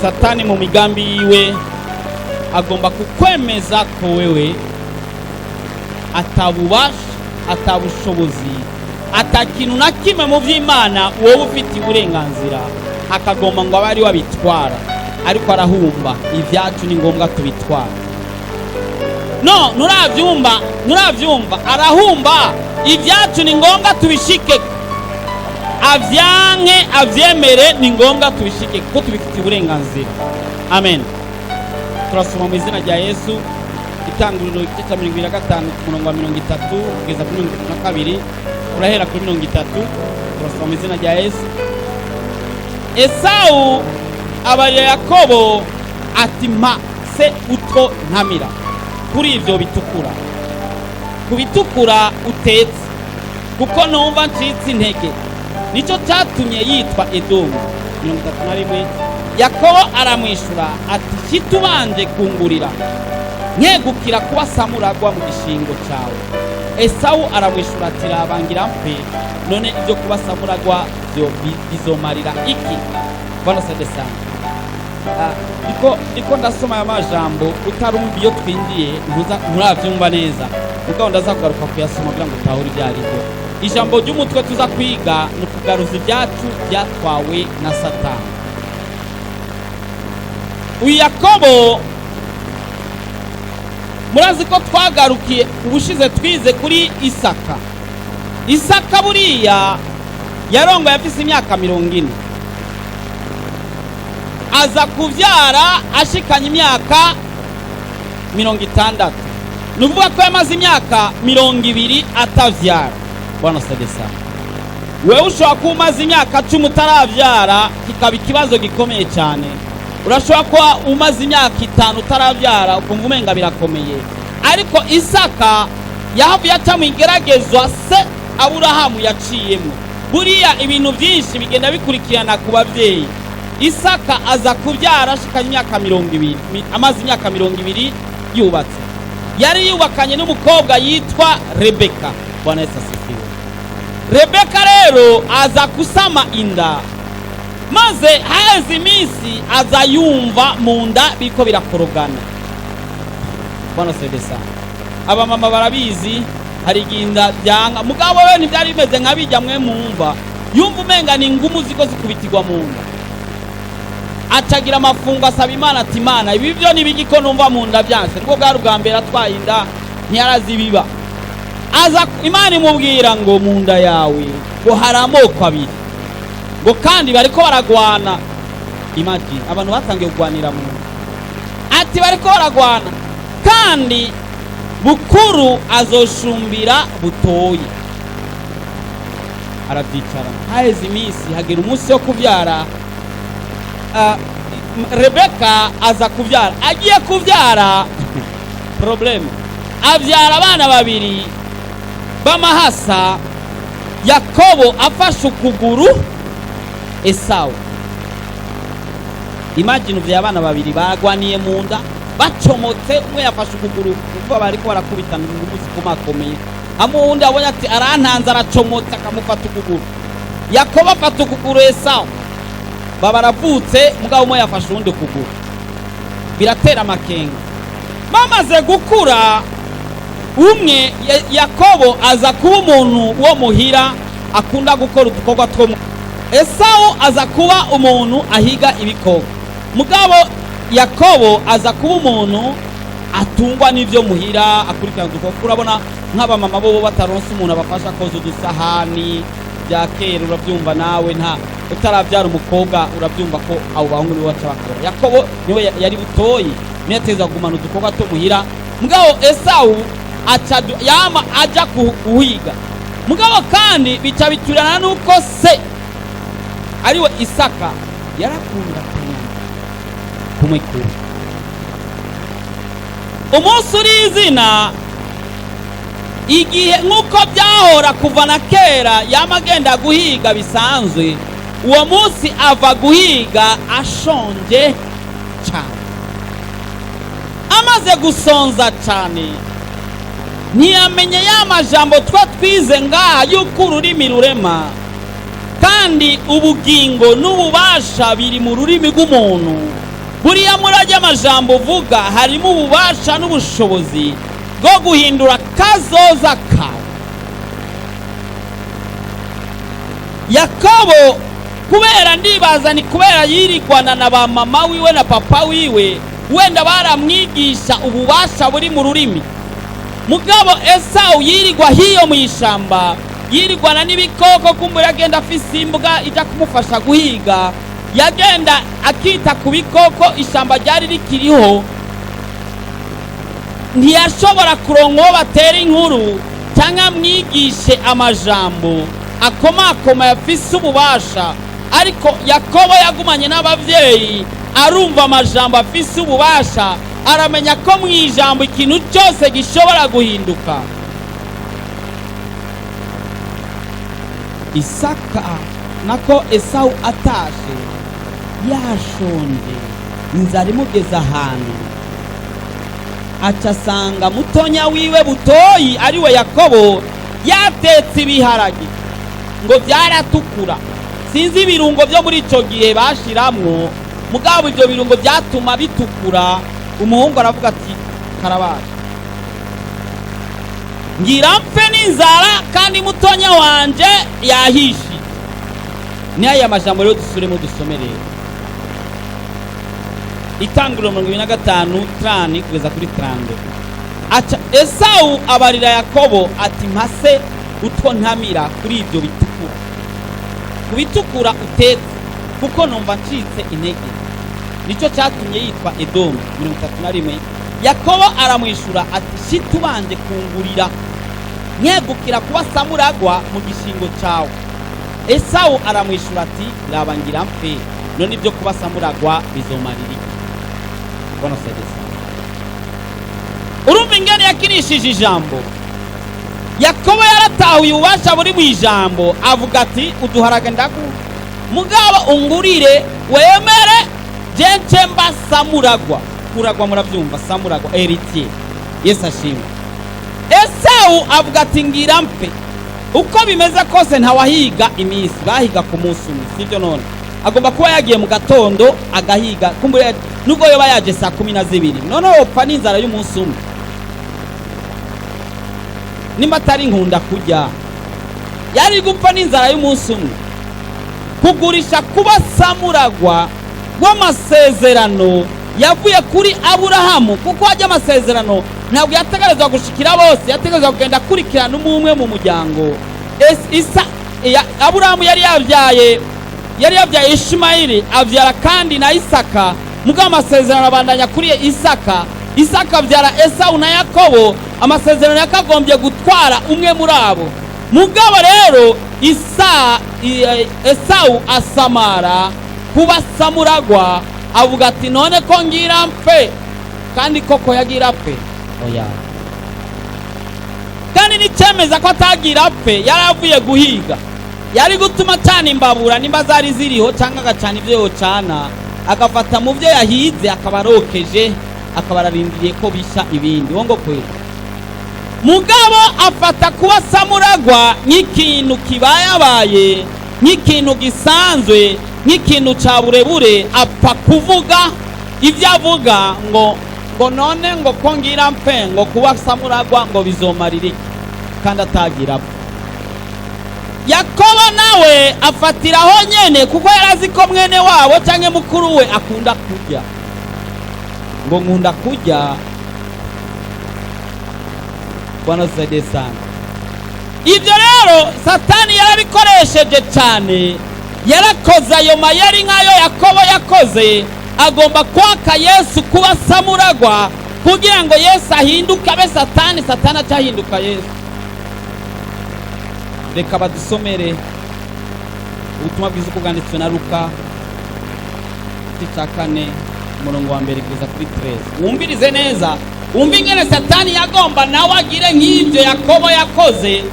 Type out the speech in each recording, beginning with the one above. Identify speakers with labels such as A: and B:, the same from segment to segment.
A: Satani mu migambi yiwe agomba kukwemeza ko wewe atabubasha, atabushobozi, atakintu na kimwe mu by'Imana wowe ufite uburenganzira, akagomba ngo abari wabitwara, ariko arahumba ibyacu ni ngombwa tubitwara. No, nuravyumva arahumba ibyacu ni ngombwa tubishike, avyanke avyemere ni ngombwa tubishike kuko tubifitiye uburenganzira. Amen. Turasoma mu izina rya Yesu Itanguriro igice cya 25 umurongo wa 30 kugeza kuri 32, urahera kuri 30. Turasoma mu izina rya Yesu. Esau abarira Yakobo ati mpa se uto ntamira kuri ivyo bitukura, kubitukura utetse, kuko numva ncitse intege. Nico cyatumye yitwa Edomu. 31. Yakobo aramwishura ati kitubanje kungurira nkegukira kuba samuragwa mu gishingo cyawe. Esau aramwishura ati rabangira mpe, none ibyo kuba samuragwa byo bizomarira iki? Bwana sadesa. Iko ndasoma aya majambo utarumva iyo twindiye nturavyumva neza, mugabo ndazakugaruka kuyasoma kugira ngo utahure ibyaribyo. Ijambo ry'umutwe tuza kwiga ni ukugaruza ibyacu byatwawe na Satani. Uyu Yakobo murazi ko twagarukiye ubushize twize kuri Isaka. Isaka buriya yarongo yafise imyaka 40, aza kuvyara ashikanye imyaka 60. Nuvuga ko yamaze imyaka 20 atavyara. Bwana sadesa. Wewe ushobora kumaza imyaka 10 utaravyara, kikaba ikibazo gikomeye cyane. Urashobora kuba umaze imyaka 5 utaravyara ukumva umenga birakomeye. Ariko Isaka yahavuye aca mu igeragezwa se Aburahamu yaciyemo. Buriya ibintu byinshi bigenda bikurikirana ku bavyeyi. Isaka aza kuvyara ashikanye imyaka 20, amaze imyaka 20 yubatse. Yari yubakanye n'umukobwa yitwa Rebeka. Bwana Yesu asifiwe. Rebeka rero aza kusama inda, maze haheze iminsi aza yumva mu nda biko birakorogana. Bwana sadesa. Abamama barabizi, hari ginda byanga, mugabo we ntibyari bimeze nk'abijya mwe mumva, yumva umenga ni ngumu ziko zikubitirwa mu nda. Atagira amafungo asaba Imana ati Imana ibi byo nibigiko numva mu nda byanse. Nibwo bwari ubwa mbere atwaye inda, ntiyarazibiba. Aza Imana imubwira ngo mu nda yawe ngo hari amoko abiri, ngo kandi bariko baragwana. Imagine abantu batangiye kugwanira mu nda, ati bariko baragwana kandi bukuru azoshumbira butoyi. Arabyicara haheze iminsi, hagera umunsi wo kuvyara. Rebeka aza kuvyara, agiye kuvyara problem, avyara abana babiri b'amahasa. Yakobo afashe ukuguru Esau. Imagine uvya abana babiri bagwaniye mu nda bacomotse, umwe yafashe ukuguru kuko bariko barakubitana n'umuzi kumakomeye. Amundi abonye ati arantanza, aracomotse akamufata ukuguru. Yakobo afata ukuguru Esau, babaravutse mugabo umwe yafashe undi ukuguru. Biratera amakenga. Bamaze gukura, umwe Yakobo aza kuba umuntu wo muhira akunda gukora udukorwa two. Esau aza kuba umuntu ahiga ibikoko. Mugabo Yakobo aza kuba umuntu atungwa n'ivyo muhira, akurikirana udukorwa. Urabona nk'abamama bo bataronse umuntu abafasha koza udusahani bya kera, urabyumva nawe nta utaravyara umukobwa urabyumva ko abo bahungu nibo baca bakora. Yakobo niwe yari butoyi, niyo ateza kugumana udukorwa two muhira. Mugabo Esau yama aja kuhiga. Mugabo kandi bica biturana nuko se ariwe Isaka yarakunda kumwikura. Umunsi urizina, igihe nkuko byahora kuva na kera yamagenda guhiga bisanzwe, uwo munsi ava guhiga ashonje cyane. Amaze gusonza cyane, ntiyamenye ya majambo twize ngaha yuko ururimi rurema, kandi ubugingo n'ububasha biri mu rurimi rw'umuntu. buriya muri amajambo uvuga harimo ububasha n'ubushobozi bwo guhindura kazoza kawe. Yakobo kubera ndibaza ni kubera yirigwana na ba mama wiwe na papa wiwe, wenda baramwigisha ububasha buri mu rurimi. Mugabo Esau yirigwa hiyo mu ishamba, yirigwana n'ibikoko, kumbura yagenda afise imbwa ija kumufasha guhiga, yagenda akita ku bikoko, ishamba ryari rikiriho, ntiyashobora kuronka uwo batera inkuru cyangwa mwigishe amajambo akomakoma yafise ububasha. Ariko Yakobo yagumanye n'abavyeyi, arumva amajambo afise ububasha, aramenya ko mu ijambo ikintu cyose gishobora guhinduka. Isaka nako Esau atashe yashonje, inzara imugeza ahantu, acasanga mutonya wiwe butoyi ariwe Yakobo yatetse ibiharage ngo byaratukura. Sinzi ibirungo byo muri ico gihe bashiramwo, mugabo ibyo birungo byatuma bitukura. Umuhungu aravuga ati karabaje, ngira mpfe n'inzara kandi mutonya wanje yahishi. Ni aya majambo rero dusuremo dusomere Itanguriro 25:30 kugeza kuri 30. Aca Esau abarira Yakobo ati mpase utwo ntamira kuri ibyo bitukura, kubitukura utetse, kuko numva ncitse intege. Nico cyatumye yitwa Edomu 31. Yakobo aramwishura ati shitubanje kungurira, nyegukira kuba samuragwa mu gishingo cyawe. Esau aramwishura ati rabangira mpfe, none ibyo kuba samuragwa bizomarira. Bwana sadesa, urumva ingene yakinishije ijambo. Yakobo yaratahuye ububasha buri mu ijambo, avuga ati uduharaga ndagu, mugabo ungurire wemere jenche mba samuragwa. Kuragwa murabyumva, samuragwa héritier. Yesu ashimwe. Esau avuga ati ngira mpfe, uko bimeze kose ntawahiga iminsi, bahiga ku munsi umwe, sibyo? None agomba kuba yagiye mu gatondo agahiga, kumbure nubwo yoba yaje saa 12, none wopfa n'inzara y'umunsi umwe. Nimba atari nkunda kujya, yari gupfa n'inzara y'umunsi umwe. Kugurisha kuba samuragwa w'amasezerano yavuye kuri Aburahamu, kuko hajya amasezerano ntabwo yategerezwa gushikira bose, yategerezwa kugenda kurikirana umwe mu muryango. Aburahamu yari yabyaye Ishimayeli, abyara kandi na Isaka, mugabo amasezerano abandanya kuri Isaka. Isaka abyara Esau na Yakobo, amasezerano yakagombye gutwara umwe muri abo. Mugabo rero Esau asamara kuba samuragwa, avuga ati none ko ngira mpfe, kandi koko yagira mpfe. Oya, kandi nicemeza ko atagira mpfe, yaravuye guhiga. Yari gutuma cyane imbabura nimba zari ziriho, cyangwa agacana ibyo yocana, agafata mu byo yahize akabarokeje, akabararindiriye ko bisha ibindi. Wongo kweli. Mugabo afata kuba samuragwa nk'ikintu kibayabaye, nk'ikintu gisanzwe, nk'ikintu ca burebure. Apfa kuvuga ibyo avuga ngo none ngo ko ngira mpfe, ngo kuba samuragwa ngo bizomarira iki, kandi atagira. Yakobo nawe afatiraho nyene, kuko yarazi ko mwene wabo cyangwa mukuru we akunda kurya, ngo nkunda kurya. Bwana sadesa, ibyo rero Satani yarabikoresheje cyane, yarakoze ayo mayeri nk'ayo Yakobo yakoze. Agomba kwaka Yesu kuba samuragwa kugira ngo Yesu ahinduke abe Satani, Satani acahinduka Yesu. Reka badusomere ubutumwa bwiza uko bwanditswe na Luka 4:1 kugeza kuri 13. Wumvirize neza, wumva ingene Satani yagomba nawe agire nk'ibyo Yakobo yakoze,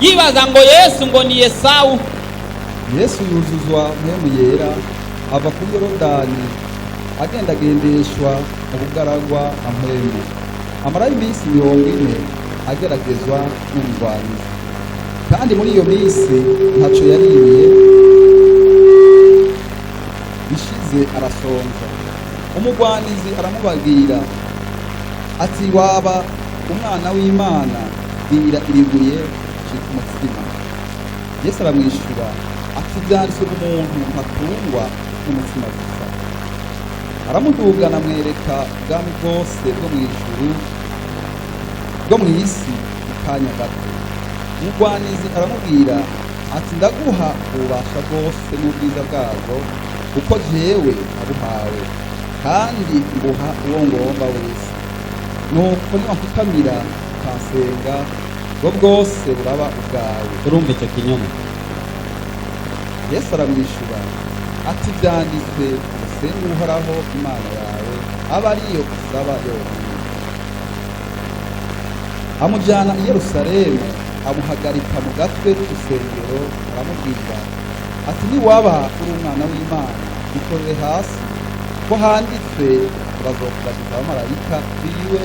A: yibaza ngo Yesu ngo ni Esau.
B: Yesu yuzuzwa mpemu yera, ava kuri Yorodani, agendeshwa mu bugaragwa ampemu, amarayo iminsi 40 ageragezwa n'umurwanyi. Kandi muri iyo minsi ntaco yariye, bishize arasonza. umugwanizi aramubabwira ati waba umwana w'Imana bwira iribuye rishika umutsima. Yesu aramwishura ati vyanditswe umuntu ntatungwa n'umutsima gusa. Aramudugana amwereka ubwami bwose bwo mw'ijuru bwo mw'isi mu kanya gato. Umugwanizi aramubwira ati ndaguha ububasha bwose n'ubwiza bwabwo kuko jewe nabuhawe kandi nguha uwo ngomba wese. Nuko niwamfukamira ukansenga bwo bwose buraba ubwawe.
A: urumva icyo kinyoma?
B: Yesu aramwishura ati vyanditswe usenge Uhoraho Imana yawe aba ariyo usaba yonyine. Amujana i Yerusalemu amuhagarika mu gatwe k'urusengero aramubwira ati niwaba uri umwana w'Imana ikorere hasi ko handitswe bazokuragiza abamarayika biwe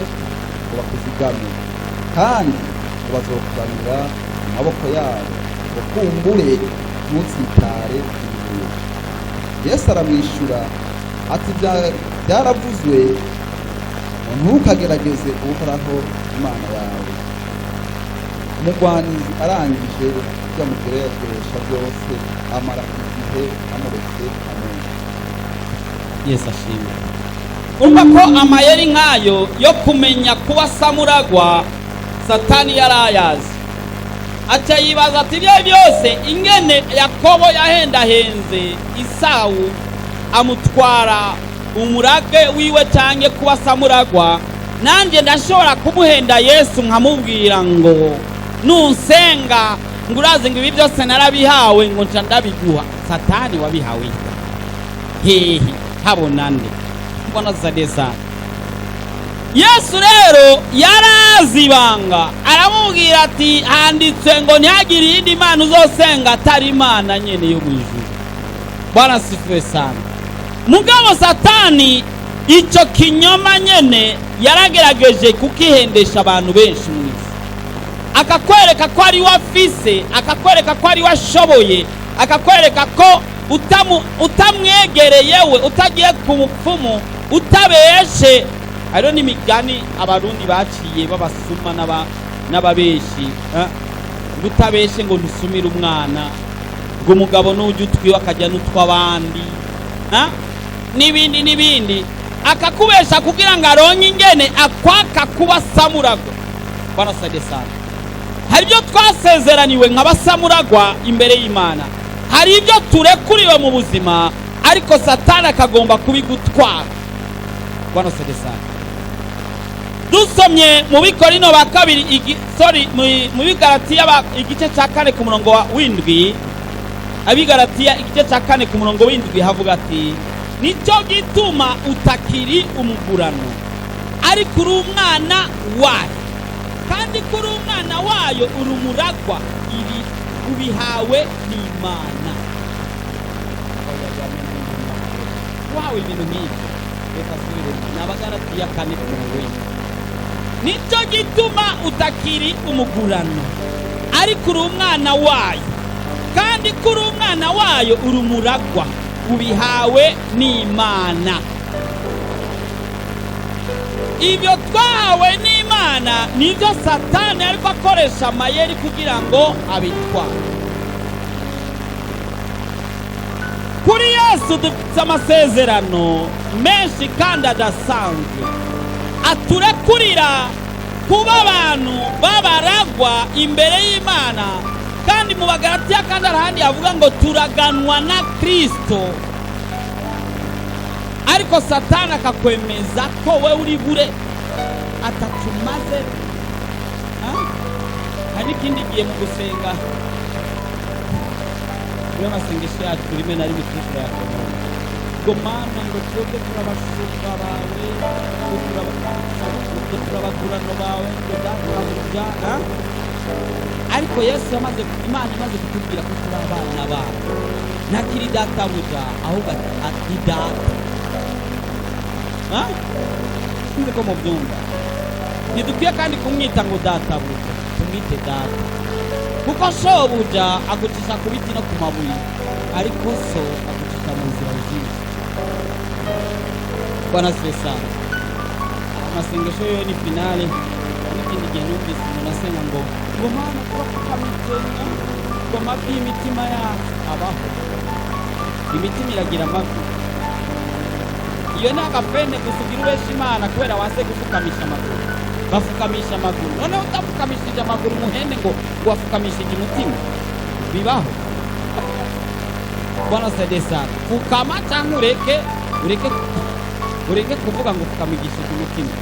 B: ngo bakuzigame kandi ngo bazokuramira mu maboko yabo ngo kumbure ntutsitare ibuye. Yesu aramwishura ati byaravuzwe ngo ntukagerageze Uhoraho Imana yawe. Umugwanizi arangije byamugeresha byose amara igihe amuretse amen.
A: Yesu ashimwe. Urumva ko amayeri nk'ayo yo kumenya kuba samuragwa Satani yarayazi, aca yibaza ati ibyo byose ingene Yakobo yahendahenze Isawu amutwara umurage wiwe canke kuba samuragwa, nanjye ndashobora kumuhenda Yesu nkamubwira ngo nunsenga ngo urazi ngo ibi byose narabihawe ngo nca ndabiguha. Satani wabihawe hehe? Habona nde? Mbona zadesa. Yesu rero yarazi ibanga, aramubwira ati handitswe ngo ntihagire iyindi mana uzosenga atari Imana nyene yo mwijuru. Bwana sifiwe sana. Mugabo Satani icyo kinyoma nyene yaragerageje kukihendesha abantu benshi mu isi, akakwereka ko ari wafise, akakwereka ko ari washoboye, akakwereka ko utamwegereye we, utagiye ku mupfumu, utabeshe. Hariho n'imigani abarundi baciye babasuma n'ababeshi, utabeshe ngo ntusumire umwana, ngo umugabo n'ujya utwiwe akajya n'utw'abandi, n'ibindi akakubesha kugira ngo aronke ingene akwaka kuba samuragwa. Bwana sade sana. Hari ibyo twasezeraniwe nk'abasamuragwa imbere y'Imana, hari ibyo turekuriwe mu buzima ariko Satani akagomba kubigutwara. Bwana sade sana. Dusomye mu Bikorino ba kabiri mu Bigalatiya igice cya 4 ku murongo wa 7, Abigalatiya igice cya 4 ku murongo wa 7 havuga ati nicyo gituma utakiri umugurano ariko uri umwana wayo, kandi kuri umwana wayo uri umuragwa ibi ubihawe n'Imana. Wawe ibintu nk'ibyo reka subire n'Abagalatiya 4 ku murongo wa 7. Nicyo gituma utakiri umugurano ariko uri umwana wayo, kandi kuri umwana wayo uri umuragwa ubihawe n'Imana. Ibyo twahawe n'Imana nibyo Satani ariko akoresha amayeri kugira ngo abitware. Kuri Yesu dufite amasezerano menshi kandi adasanzwe aturekurira kuba abantu babaragwa imbere y'Imana, kandi mu Bagalatiya kandi arahandi avuga ngo turaganwa na Kristo. Ariko Satani akakwemeza ko we uri bure atatumaze. Hari ikindi gihe mu gusenga iyo masengesho yacu rimwe na rimwe turashaka ngo Mana ngo twebwe turabashumba bawe, turabagurano bawe ngo databuja. Ariko Yesu Imana imaze kutubwira ko turi abana bawe, ntakiri databuja ahubwo ati data. Sinzi ko mubyumva. Ntidukwiye kandi kumwita ngo databuja, tumwite data, kuko shobuja agucisha ku biti no ku mabuye, ariko so agucisha mu nzira nziza. Bwana asifiwe sana. Amasengesho yo ni finale. N'ikindi gihe numvise umuntu asenga ngo Mana turakukamitenga ngo amavi y'imitima yacu abaho. Imitima iragira amavi. Iyo ni agapende gusugira ubesha Imana kubera wase gufukamisha amaguru. Bafukamisha amaguru. Noneho utafukamishije amaguru muhende ngo wafukamishije umutima. Bibaho. Bwana asifiwe sana. Fukama cyangwa ureke kuvuga ngo fukamishije umutima.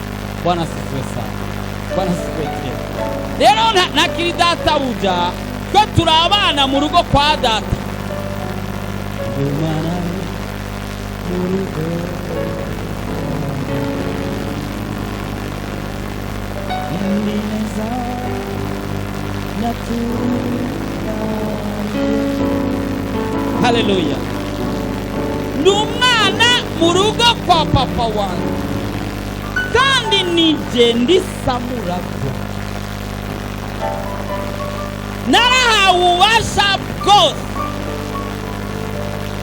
A: Bwana asifiwe sana. Bwana asifiwe cyane. Rero nakiri data buja ko turabana mu rugo kwa data. Umana mu rugo. Ineza Haleluya. Numwana mu rugo kwa papa wanjye kandi nije ndisamurago. Narahawe ububasha bwose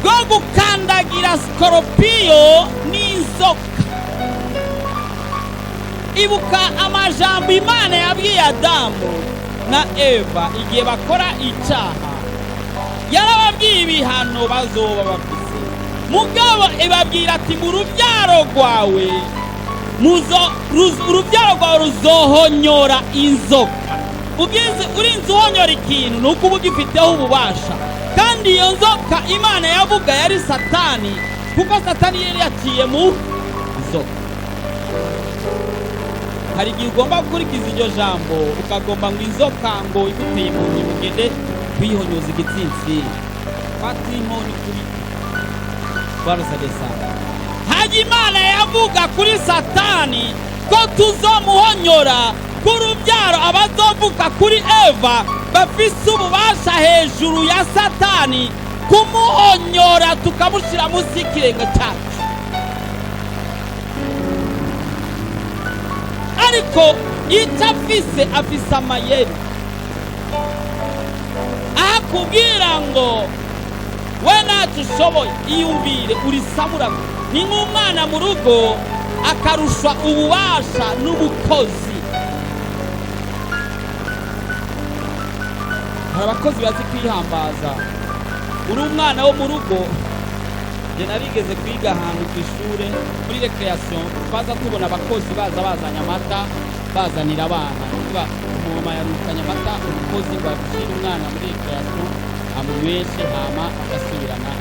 A: bwo gukandagira sikoropiyo n'inzoka. Ibuka amajambo Imana yabwiye Adamu na Eva igihe bakora icyaha. Yarababwiye ibihano bazoba bafise. Mugabo ibabwira ati mu rubyaro rwawe urubyaro rwawe ruzohonyora inzoka. Ugize urinze uhonyora ikintu nuko uba ugifiteho ububasha. Kandi iyo nzoka Imana yavuga yari Satani, kuko Satani yari yaciye mu nzoka. Hari igihe ugomba gukurikiza iryo jambo ukagomba ngo inzoka ngo iguteye mu ugende kwihonyoza igitsinsi. Fatima ni kuri Bwana sadesa. Haji Imana yavuga kuri Satani ko tuzomuhonyora kurubyaro abazovuka kuri Eva bafise ububasha hejuru ya Satani kumuhonyora tukamushira munsi y'ikirenge cyacu. Ariko icyo afise amayeri akubwira ngo we ntacyo ushoboye iyumvire urisamurago. Ni nk'umwana mu rugo akarushwa ububasha n'ubukozi. Hari abakozi bazi kwihambaza. Uri umwana wo mu rugo. Je narigeze kwiga ahantu ku ishure muri recreation baza tubona abakozi bazanye amata bazanira abana. Niba umuma yarukanye amata umukozi wabishira umwana muri recreation amunyweshe hama agasubirana.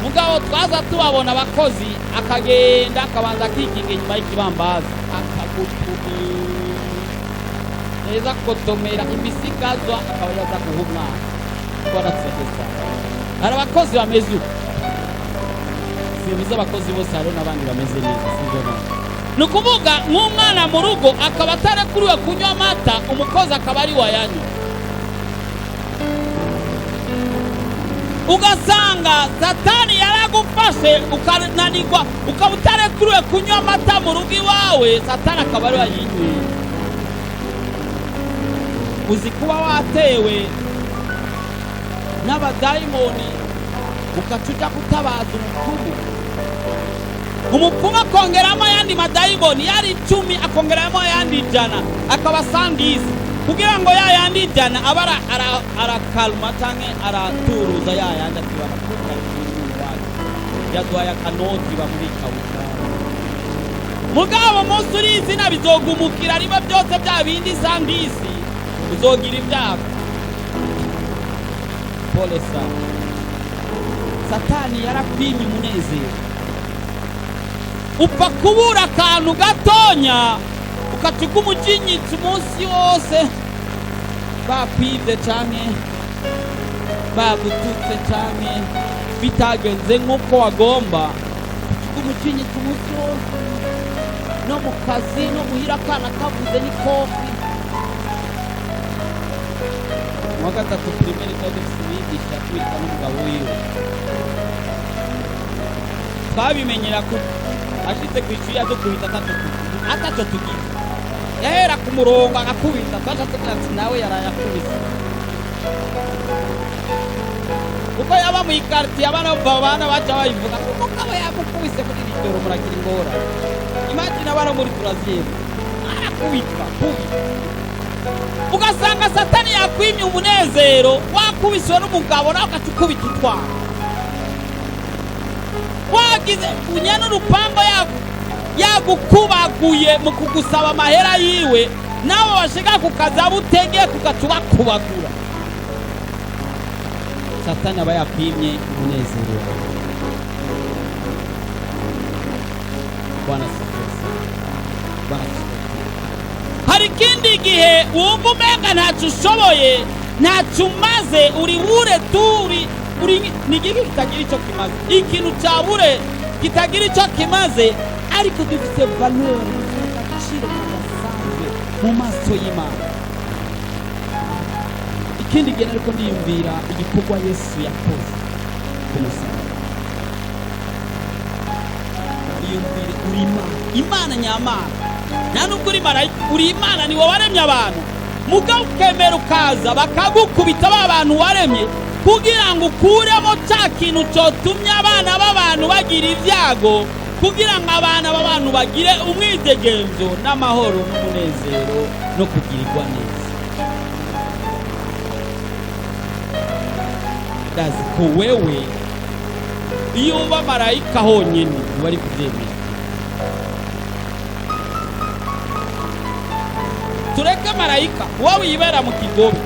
A: Mugabo twaza tubabona abakozi akagenda akabanza akikinga inyuma y'ikibambazi akagutubi neza kotomera imisigazwa akabayaza guha umwana. Bwana tsedesa. Hari abakozi bameze uko. Sibiza abakozi bose hari n'abandi bameze neza sivyo none. Nukuvuga nk'umwana mu rugo akaba atarekuriwe kunywa amata, umukozi akaba ari wayanywa. Ugasanga Satani yaragufashe ukananirwa ukaba utarekuriwe kunywa amata mu rugo iwawe, Satani akaba ari wayinyweye. Uzi kuba watewe n'abadayimoni ukacuja kutabaza umupfumu akongeramo ayandi madayimoni yari 10 akongeramo ayandi 100 akaba sangizi kugira ngo ya yandi 100 abara arakalma canke araturuza ya yandi atibara kugira yaduhaye akanoti bamurika buka. Mugabo munsi urizina bizogumukira riba byose bya bindi sangizi uzogira ibyago. Pole sana. Satani yarakwimye umunezero. Upfa kubura akantu gatonya ukatuka umujinyitsi umunsi wose bakwibye canke bagututse canke bitagenze nk'uko wagomba. Utuka umujinyitsi umunsi wose no mu kazi no muhira akana kavuze ni kofi. Mu gatatu primaire twari tubigisha kwita n'umugabo wiwe. Twabimenyera ko ashitse kwishuri adukubita ataco tugira. Yahera ku murongo agakubita twashatse ati nawe yarayakubise. kuko yaba mu ikartiye abana baca bayivuga ko umugabo yamukubise muri iri joro muragira ingora. Imagine abana muri Brazil arakubitwa ugasanga Satani yakwimye umunezero wakubiswe n'umugabo nawe ukacukubita utwara wagize unyana urupango yagukubaguye mu kugusaba amahera yiwe nawe washika kukazi abutegeye kugacuba kubagura. Satani aba yakwimye umunezero wawe. Bwana sifiwe. Hari ikindi gihe wumva umenga ntacyo ushoboye ntacyo umaze uri bure turi ni igiki kitagira icyo kimaze, ikintu cyabure kitagira icyo kimaze, ariko dufite valeur agaciro kadasanzwe mu maso y'Imana. Ikindi gihe ariko ndiyumvira igikorwa Yesu yakoze ku musaraba. Ndiyumvira uri Imana nyamana, nta nubwo uri marayika, uri Imana, ni wowe waremye abantu, mugabo ukemera ukaza bakagukubita ba bantu waremye kugira ngo ukuremo cya kintu cyotumye abana b'abantu bagira ibyago, kugira ngo abana b'abantu bagire umwidegemvyo n'amahoro n'umunezero no kugirirwa neza. Ndazi ko wewe iyo uba marayika honyine wari kubyemera. Tureke marayika wowe yibera mu kigobe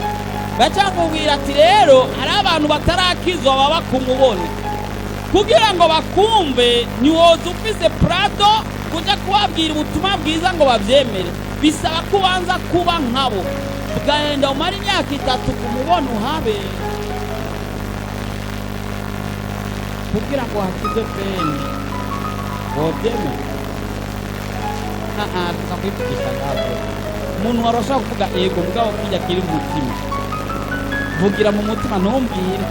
A: bacakubwira ati rero hari abantu batarakizwa baba kumubone, kugira ngo bakumve niwoza ufise prado kuja kubabwira ubutumwa bwiza ngo bavyemere, bisaba kubanza kuba nkabo, ugahenda umara imyaka 3 kumubona uhabe kugira ngo hakize peni wovyemere. Tukakwipigisha ngako umuntu warashaka kuvuga ego mugabo kijya kiri mu mutima, vugira mu mutima ntumbwire,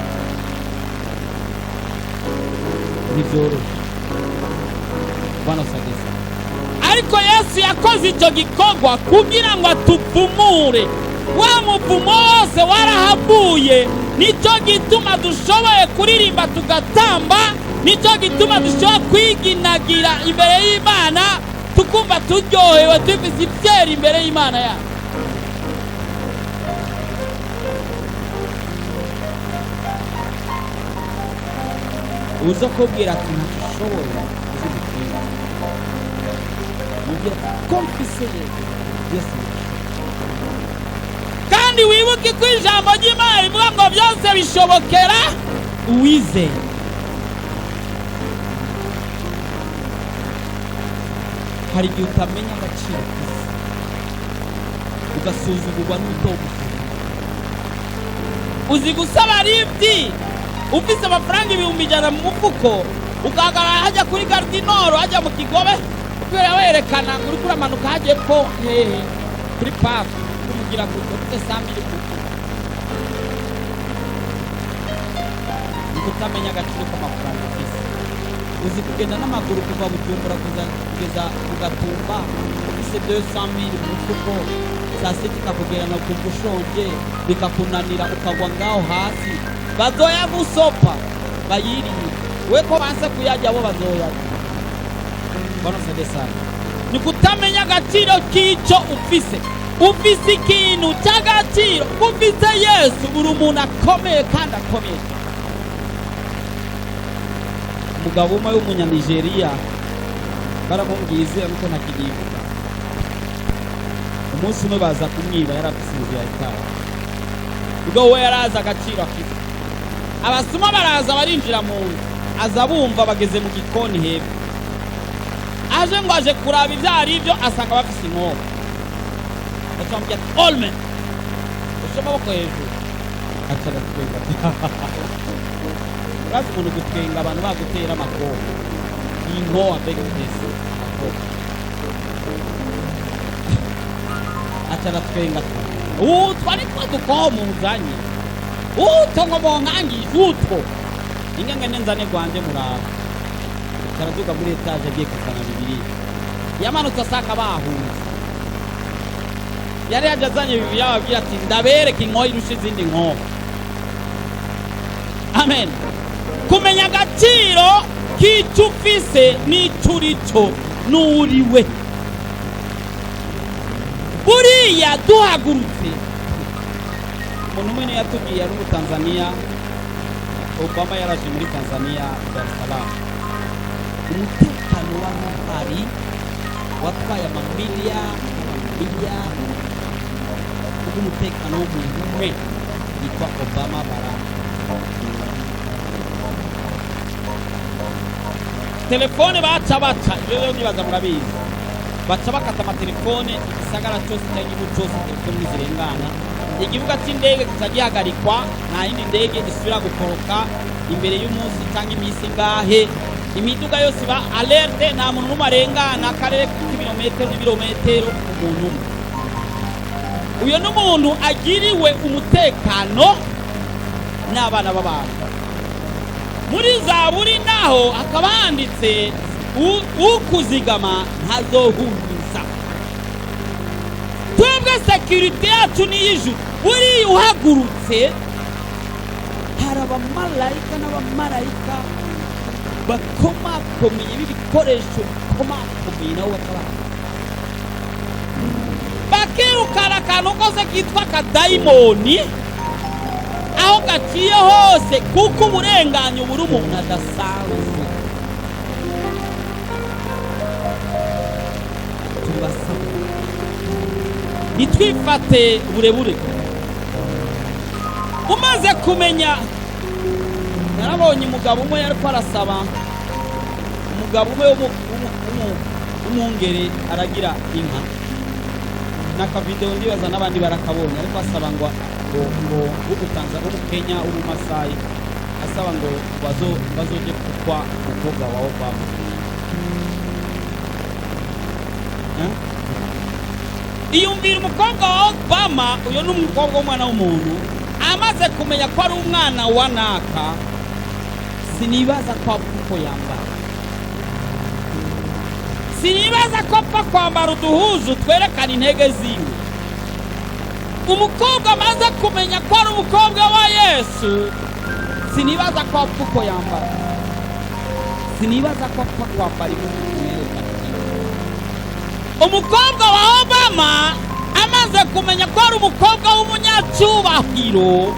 A: ntibyoroshye. Bwana sagesa. Ariko Yesu yakoze icyo gikorwa kugira ngo atupfumure, wa muvumo wose warahavuye. Nicyo gituma dushoboye kuririmba tugatamba, nicyo gituma dushoboye kwiginagira imbere y'Imana, tukumva turyohewe dufise ibyera imbere y'Imana yacu. Uza kubwira ati ntashoboye kuzibikira mugira confesse Yesu. Kandi wibuke ko ijambo ry'Imana rivuga ngo byose bishobokera uwizeye. Hari igihe utamenya agaciro k'isi ugasuzugurwa n'ubuto. Uzi gusaba rifti ufise amafaranga 100 mu mufuko, ukahagarara hajya kuri Gardinoro hajya mu kigobe kubera werekana uri kuramanuka hagiye ko hehe kuri park kumugira ngo ufite 100 utamenya agaciro k'amafaranga ufise. Uzi kugenda n'amaguru kuva Bujumbura kugeza Gatumba ufise 200,000 mu mufuko, saa sita ikakugerana kumva ushonje bikakunanira ukagwa ngaho hasi, bazoya gusopa bayiriye we ko banse kuyajya bo bazoyarya. Bwana sagesa. Ni kutamenya agaciro k'icyo ufise. Ufise ikintu cy'agaciro, ufise Yesu, uri umuntu akomeye kandi akomeye. Umugabo umwe w'umunyanigeria baramubwize ariko ntakigivuga. Umunsi umwe baza kumwiba, yarafise inzu ya itaha, ubwo we yaraza agaciro afite. Abasuma baraza barinjira mu nzu, aza bumva bageze mu gikoni hepfo, aje ngo aje kuraba ibyari ibyo, asanga bafise inkoko. Bacambye olme ushoma bako hejuru atara twenga. Urazi umuntu gutwenga abantu bagutera amakoko inkoa mbega utese atara twenga. Twari twadukoho mu nzanye utongo mongangi utwo ingenge nenzane gwanje muraba taraduga muri etage agiye kuzana bibiri yamanutse asanga bahunze. Yari yajazanye bibiri yababwira ati ndabereka inkoho irusha izindi nkoho. amen. Kumenya agaciro k'icyo ufise n'icyo urico n'uriwe. Buriya duhagurutse, umuntu umwe yatubwiye ari muri Tanzania, Obama yaraje muri Tanzania, Dar es Salaam. Umutekano w'ahari watwaye amamiliyari umutekano w'umuntu umwe yitwa Obama Barack. Telefone baca ibyo nibaza murabizi, baca bakata amatelefone igisagara cyose cyangwa igihugu cyose telefone zirengana, ikibuga cy'indege kitagihagarikwa, nta yindi ndege isubira gukoroka imbere y'umunsi cyangwa iminsi ngahe, imiduga yose ba alerte, nta muntu n'umwe arengana akarere k'ibirometero n'ibirometero umuntu umwe. Uyo n'umuntu agiriwe umutekano n'abana b'abantu. Muri Zaburi naho hakaba handitse ukuzigama ntazohungiza. Twebwe security yacu n'iy'ijuru, buri uhagurutse hari abamarayika n'abamarayika bakomakomeye b'ibikoresho bikomakomeye nabo bakaba bakirukana akantu kose kitwa akadayimoni aho gaciye hose, kuko uburenganyo buri umuntu adasanzwe. Tubasaba nitwifate burebure. Umaze kumenya, narabonye umugabo umwe yariko arasaba, umugabo umwe w'umwungere aragira inka, n'akavideo ndibaza n'abandi barakabonye, ariko asaba ngo ugutanza Kenya Masai, asaba ngo bazoje kukwa umukobwa wa Obama. Iyumvira umukobwa wa Obama, uyo n'umukobwa w'umwana w'umuntu, amaze kumenya ko ari umwana wa naka, sinibaza ko apfa yambara, sinibaza ko apfa kwambara uduhuzu twerekana intege ziwe. Umukobwa amaze kumenya ko ari umukobwa wa Yesu, sinibaza ko apfa uko yambara, sinibaza ko apfa kwambara impuzu twerekana. Umukobwa wa Obama amaze kumenya ko ari umukobwa w'umunyacyubahiro,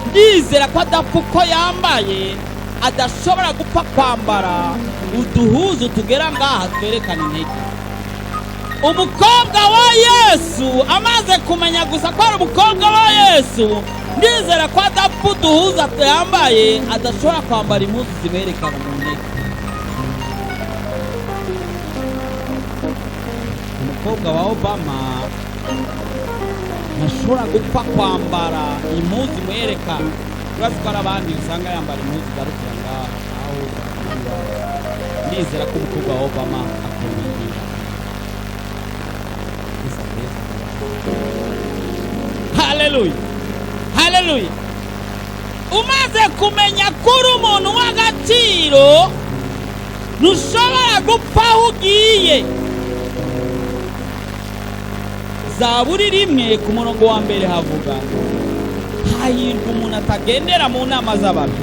A: ndizera ko adapfa uko yambaye, adashobora gupfa kwambara uduhuzu tugera ngaha twerekana intege. Umukobwa wa Yesu amaze kumenya gusa ko ari umukobwa wa Yesu, ndizera ko adapfa uduhuzu yambaye, adashobora kwambara impuzu ziberekana mu ntege. Umukobwa wa Obama ntashobora gupfa kwambara impuzu imwerekana. Urazi ko hari abandi usanga yambara impuzu garukira ngaha, aho ndizera ko umukobwa wa Obama akomeye. Haleluya, haleluya. Umaze kumenya ko uri umuntu w'agaciro, ntushobora gupfa aho ugiye. Zaburi 1 ku murongo wa mbere havuga, hahirwa umuntu atagendera mu nama z'ababi,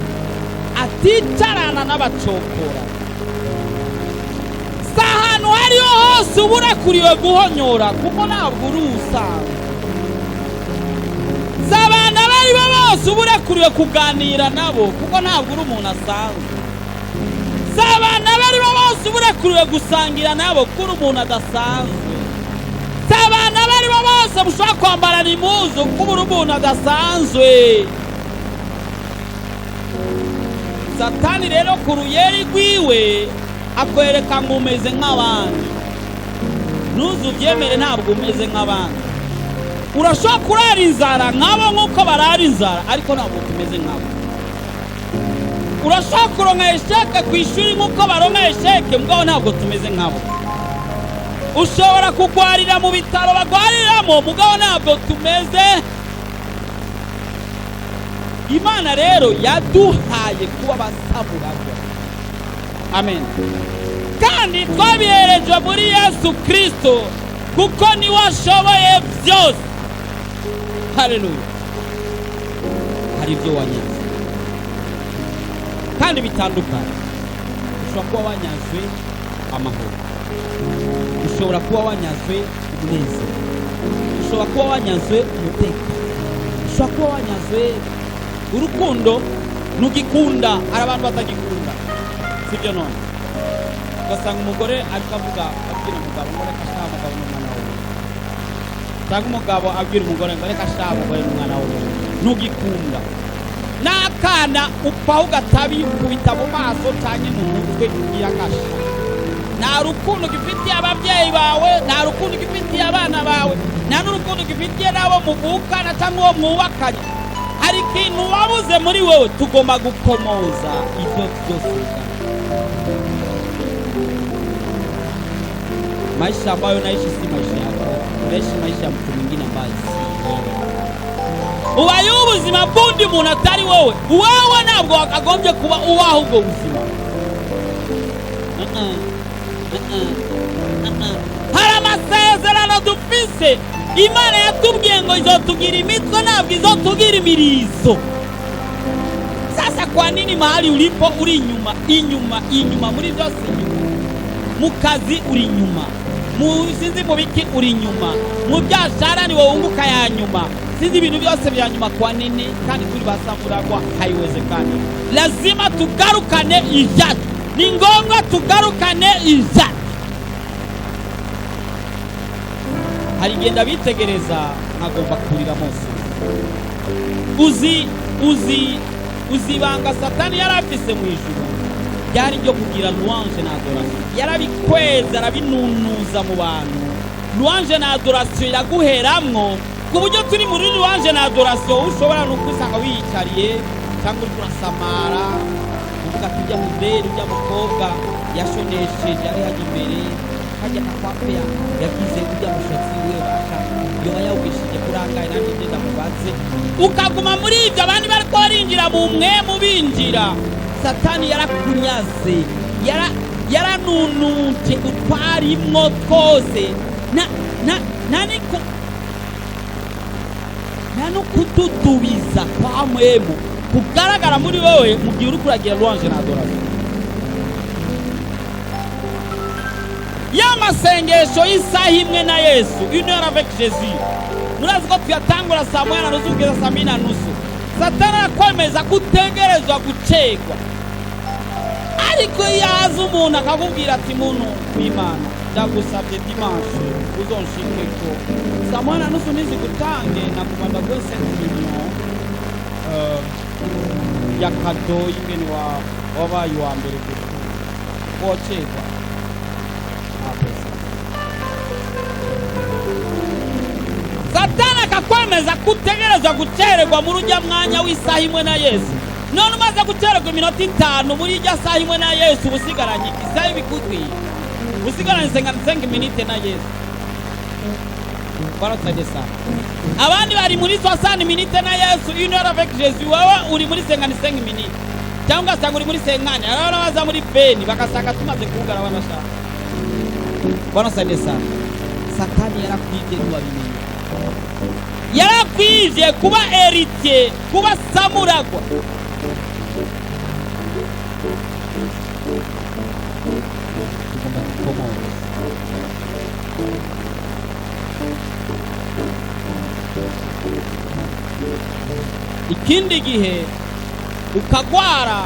A: aticarana n'abacokora. Si ahantu hariho hose uba urakuriwe guhonyora, kuko ntabwo uri usanzwe. Si abantu abo ari bo bose uba urakuriwe kuganira nabo, kuko ntabwo uri umuntu asanzwe. Si abantu abo ari bo bose uba urakuriwe gusangira nabo, kuko uri umuntu adasanzwe. Si abantu abo ari bo bose mushobora kwambarana impuzu, kuko uri umuntu adasanzwe. Satani rero ku ruyeri rwiwe akwereka ngo umeze nk'abandi. Ntuzubyemere, ntabwo umeze nk'abandi. Urashobora kurara inzara nk'abo nk'uko barara inzara, ariko ntabwo tumeze nk'abo. Urashobora kuronka esheke ku ishuri nk'uko baronka esheke, mugabo ntabwo tumeze nk'abo. Ushobora kugwarira mu bitaro bagwariramo, mugabo ntabwo tumeze. Imana rero yaduhaye kuba abasamuragwa. Amen. Kandi twabiherejwe muri Yesu Kristo, kuko niwe ashoboye byose. Haleluya. Hari ibyo wanyaze, kandi bitandukanye. Ushobora kuba wanyazwe amahoro, ushobora kuba wanyazwe umunezero, ushobora kuba wanyazwe umutekano, ushobora kuba wanyazwe urukundo. Nugikunda hari abantu batagikunda, sibyo? None ugasanga umugore ariko avuga abwira umugabo ngo reka shaka umugabo n'umwana wawe, cyangwa umugabo abwira umugore ngo reka shaka umugore n'umwana wawe. Nugikunda n'akana upfaho ugatabikubita mu maso cyane mu mutwe irakasha. Nta rukundo gifitiye ababyeyi bawe, nta rukundo gifitiye abana bawe, nta n'urukundo gifitiye n'abo muvukana cyangwa uwo mwubakanye. Hari ikintu wabuze muri wewe, tugomba gukomoza ibyo byose. Maisha ambayo naishi si maisha yako, naishi maisha ya mtu mwingine ambaye si wewe. Ubaye ubuzima bw'undi muntu atari wowe, wowe ntabwo wakagombye kuba ubaho ubwo buzima. Hari amasezerano dufise Imana yatubwiye ngo izotugira imitwe ntabwo izotugira imirizo. Sasa kwa nini mahali ulipo uri inyuma muri byose inyuma? Mu kazi uri inyuma, sinzi mu biki uri inyuma, mu byashara ni wowe unguka ya nyuma, sinzi ibintu byose bya nyuma. Kwa nini? Kandi turi basamuragwa, haiwezekani. Lazima tugarukane ijatu, ni ngombwa tugarukane ijatu. Hari genda bitegereza nkagomba kurira Mose. Uzibanga Satani yarafise mu ijuru byari byo kugira louange na adoration. Yarabikweza arabinunuza mu bantu. Louange na adoration iraguheramwo ku buryo turi muri louange na adoration ushobora no kusanga wiyicariye cyangwa uri kurasamara uvuga ati bya mubere bya mukobwa yashonesheje ari haje imbere hajya nakwape yagize kujya mushatsi we baka yoba yawugishije kurangaye nandi ndenda mubatse ukaguma muri ibyo abandi bariko barinjira mu mwe mubinjira. Satani yarakunyaze, yaranunuje utwarimwo twose no kututubiza kwa mwemu kugaragara muri wewe mu gihe uri kuragira louange na adoration. Y'amasengesho y'isaha imwe na Yesu, une heure avec Jésus, murazi ko tuyatangura saa moya na nusu kugeza saa mbiri na nusu. Satani arakwemeza kutegerezwa gucegwa, ariko yaza umuntu akakubwira ati muntu w'Imana ndagusabye dimanche uzonshimwe ko saa moya na nusu nizigutange nakumanda rwose million ya kado y'ingene wabaye wa mbere wocegwa. Satani akakwemeza kutegerezwa gucererwa muri ujya mwanya w'isaha imwe na Yesu. None umaze gucererwa iminota 5 muri ijya saha imwe na Yesu, usigaranye isaha ibikutwi, usigaranye 55 minutes na Yesu. Baratsagesa abandi bari muri 60 minutes na Yesu, une heure avec Jésus, wewe uri muri 55 minutes cyangwa sanga uri muri 50. Arabana baza muri beni bakasanga tumaze kugara banashaka. Baratsagesa Satani yarakwije n'uwabimenye, yarakwije kuba héritier, kuba samuragwa. Ikindi gihe ukagwara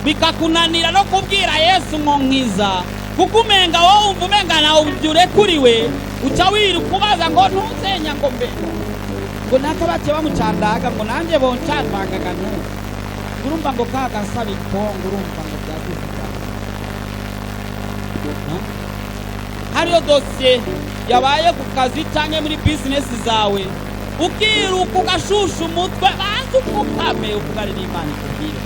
A: bikakunanira no kubwira Yesu ngo nkiza, kuko umenga wowe umva umenga nawe ubyure kuri we, uca wiruka ubaza ngo ntuzenya ngo mbe ngo nakabace bamucandaga ngo nanjye boncandaga ntuzi, urumva ngo kaga nsaba itongo, urumva ngo byagize hariyo dosiye yabaye ku kazi cyangwa muri business zawe, ukiruka ugashusha umutwe banze upfukame uvugana n'Imana ikubwira.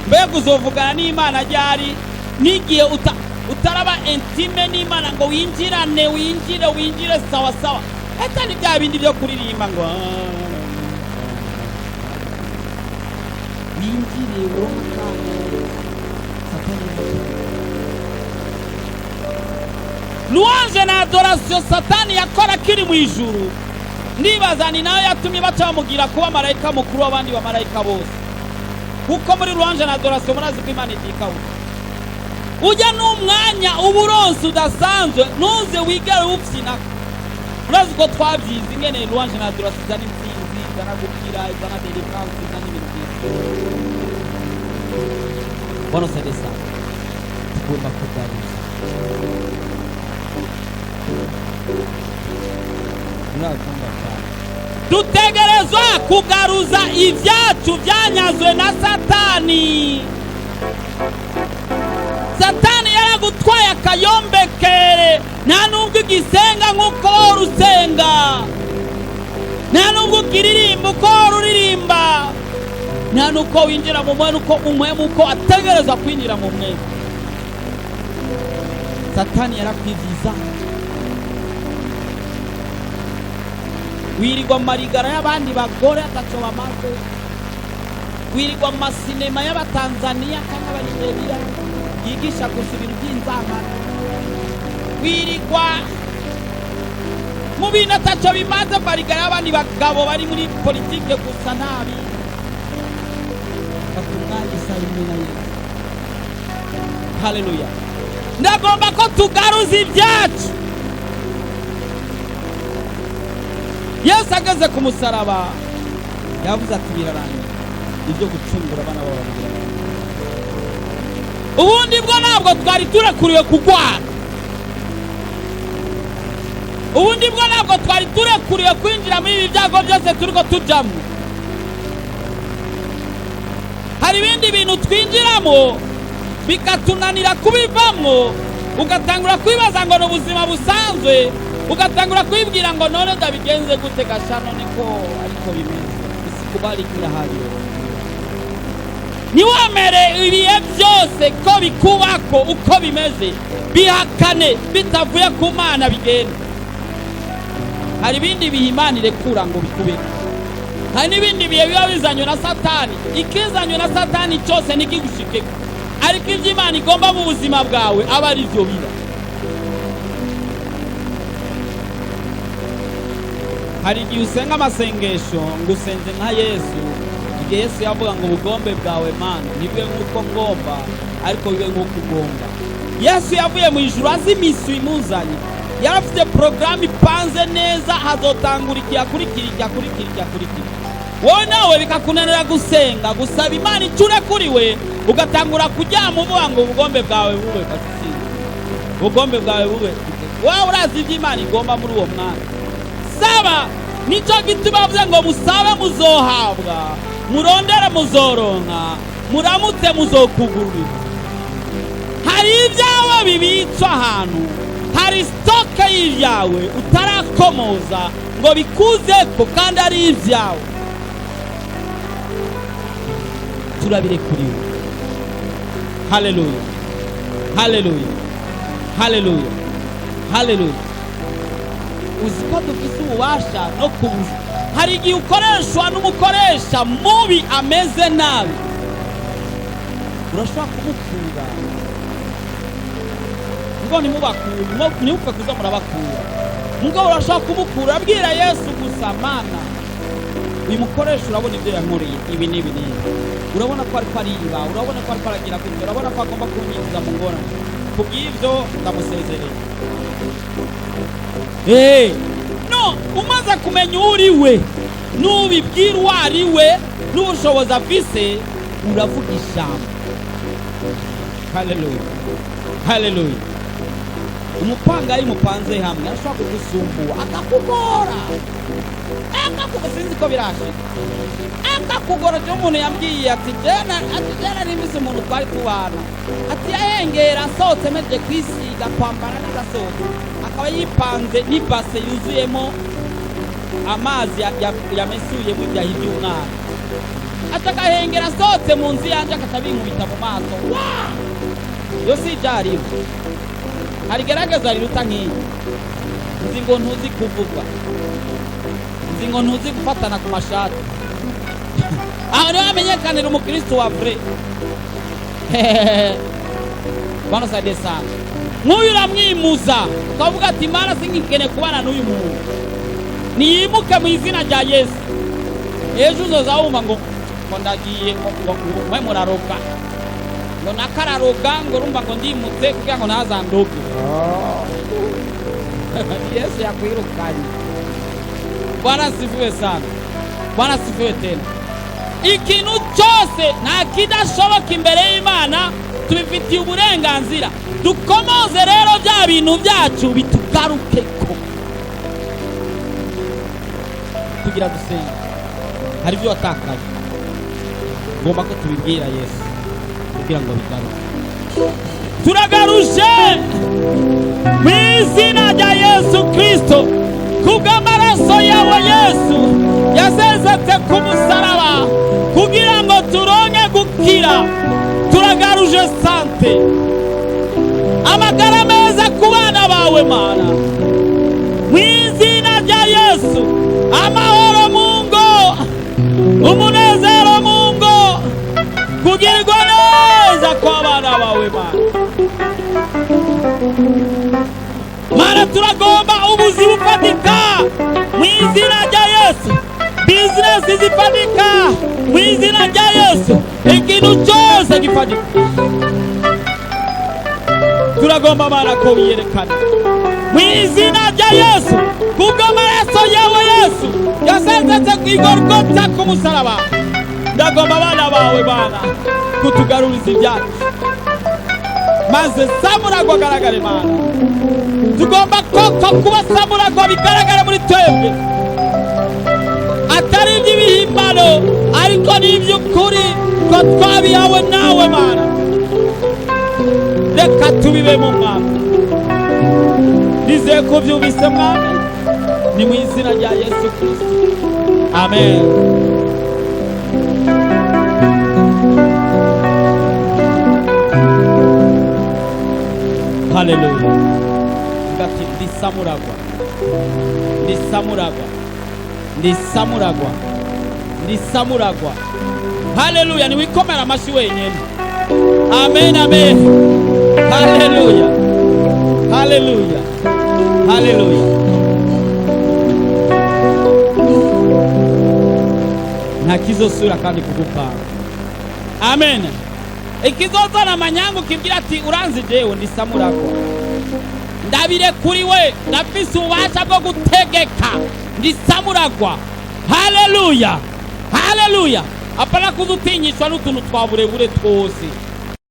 A: Mbega uzovugana n'Imana ryari n'igihe utaraba intime n'Imana ngo winjire sawa sawa? Atari bya bindi byo kuririmba ngo winjire wonka. Louange na adoration Satani yakora kiri mu ijuru, ndibaza ni nayo yatumye bacamugira kuba marayika mukuru w'abandi bamarayika bose, kuko muri louange na adoration murazi ko Imana itikaho ujya n'umwanya uburonsi udasanzwe ntuze wigere upfina murazi ko twabyize ingene louange na adoration izana intsinzi izana gukira izana deliverance izana ibintu byinshi Bwana saidie sana tugomba kugaruza dutegerezwa kugaruza ibyacu byanyazwe na Satani. Satani yaragutwaye akayombekere nta nubwo igisenga nk'uko rusenga, nta nubwo ukiririmba uko ruririmba, nta nuko winjira mu mwene uko umwemu uko ategerezwa kwinjira mu mwemu. Satani yarakwigiza wirirwa marigara y'abandi bagore ataco bamaze, wirirwa masinema y'abatanzania kandi abanigeria yigisha gusa ibintu by'inzangano, wirirwa mu bintu ataco bimaze marigara y'abandi bagabo bari muri politike gusa nabi bakumwanya isabine na Yesu. Haleluya. Ndagomba ko tugaruza ibyacu. Yesu ageze ku musaraba yavuze ati birarangiye ibyo gucungura abana b'abantu. Ubundi bwo ntabwo twari turekuriwe kugwana, ubundi bwo ntabwo twari turekuriwe kwinjira muri ibi byago byose turiko tujamo. Hari ibindi bintu twinjiramo bikatunanira kubivamo, ugatangura kwibaza ngo n'ubuzima busanzwe, ugatangura kwibwira ngo none ndabigenze gute gashano niko ariko bimeze isikubarikira hariyo. Niwemere ibihe byose ko bikubako uko bimeze, bihakane bitavuye ku Mana bigenda. Hari ibindi bihe Imana irekura ngo bikube, hari n'ibindi bihe biba bizanywe na Satani. Ikizanywe na Satani cyose nikigushike, ariko ibyo Imana igomba mu buzima bwawe aba ari byo biba. Hari igihe usenga amasengesho ngo usenze nka Yesu, igihe Yesu yavuga ngo ubugombe bwawe Mana nibwe nk'uko ngomba ariko bibe nk'uko ugomba. Yesu yavuye mu ijuru azi imisi imuzanye, yarafite programme ipanze neza, hazotangura ikiyakurikira. Wowe nawe bikakunanira gusenga gusaba Imana icure kuri we, ugatangura kujyamo uvuga ngo ubugombe bwawe bube kasisi, ubugombe bwawe bube. Wowe urazi ibyo Imana igomba muri uwo mwanya. Saba nicyo gituma bavuze ngo musabe muzohabwa, murondere muzoronka, muramutse muzokugurira. Hari ibyawe bibitswe ahantu, hari stoke y'ibyawe utarakomoza ngo bikuzeko kandi ari ibyawe. Turabirekuriwe. Haleluya, haleluya, haleluya, haleluya. Uziko dufise ububasha no kubuza. Hari igihe ukoreshwa n'umukoresha mubi ameze nabi, urashobora kumukura ngo nimupfe kuza murabakura, ngo urashobora kumukura. Abwira Yesu gusa, Mana uyu mukoresha urabona ibyo yankoreye ibi n'ibi n'ibi, urabona ko ariko ariba, urabona ko ariko aragira gutyo, urabona ko agomba kunyinjiza mu ngorane, kubw'ibyo ndamusezereye. No, umaze kumenya uri we, nubibwira uwo ari we n'ubushobozi afise, uravuga ijambo. Haleluya, haleluya. Umupangayi mupanze hamwe ashobora kugusumbuwa akakugora, sinzi ko birashika, akakugora. Cyo umuntu yambwiye ati jena rimbise umuntu twari tubana, ati yahengera asohotse meje kwisiga kwambara n'agasohoka, akaba yipanze n'ibase yuzuyemo amazi yamesuyemo ibyahi by'umwana, atagahengera asohotse mu nzu yanje akatabinkubita mu maso. Yo si jaribu harigerageza riruta nk'iyi. Nzi ngo ntuzi kuvuga, nzi ngo ntuzi gufatana ku mashati. Aho niho hamenyekanira umukristo wa vrai. Bwana saidie sana. Nk'uyu uramwimuza ukavuga ati Mana singikene kubana n'uyu muntu, niyimuke mu izina rya Yesu. Ejo uzoza wumva ngo ngo ndagiye ngo mwe muraroga ngo nakararoga ngo rumva ngo ndimutse kugira ngo ntazandoge. Yesu yakwirukanye. Bwana asifiwe sana. Bwana asifiwe tena. Ikintu cyose nta kidashoboka imbere y'Imana, tubifitiye uburenganzira. Dukomoze rero bya bintu byacu bitugarukeko kugira dusenge. Hari ibyo watakaje, ngomba ko tubibwira Yesu kugira ngo bigaruke. Turagaruje mu izina rya Yesu Kristo, kubw'amaraso yawe Yesu yazezetse ku musaraba kugira ngo turonke gukira. Turagaruje sante, amagara meza ku bana bawe Mana, mu izina rya Yesu. Amahoro mu ngo, umunezero mu ngo, kugirirwa neza kw'abana bawe Mana. Mana turagomba ubuzi bufatika mu izina rya Yesu. Bizinesi zifatika mu izina rya Yesu. Ikintu cyose gifatika turagomba Mana ko wiyerekana mu izina rya Yesu. Kubw'amaraso yawe Yesu yasenzetse ku Igorogota ku musaraba, ndagomba abana bawe Mana kutugaruriza ibyacu, maze samuragwa garagare Mana. Tugomba koko kuba samuragwa bigaragara muri twebwe, atari iby'ibihimbano ariko ni iby'ukuri ko twabihawe nawe Mana. Reka tubibe mu Mwami. Nizeye ko byumvise Mwami, ni mu izina rya Yesu Kristo. Amen. Hallelujah. Ngati ndisamuragwa, ndisamuragwa, ndisamuragwa, ndisamuragwa. Hallelujah. Ni wikomera amashi wenyine. Amen, amen. Hallelujah. Hallelujah. Hallelujah. Nta kizosura kandi kugupanga. Amen. Ikizozana amanyangu kibwira ati uranzi jewe ndisamuragwa, ndabire kuri we, ndafise ububasha bwo gutegeka, ndisamuragwa. Hallelujah. Hallelujah. Apana kuzutinyishwa n'utuntu twaburebure twose.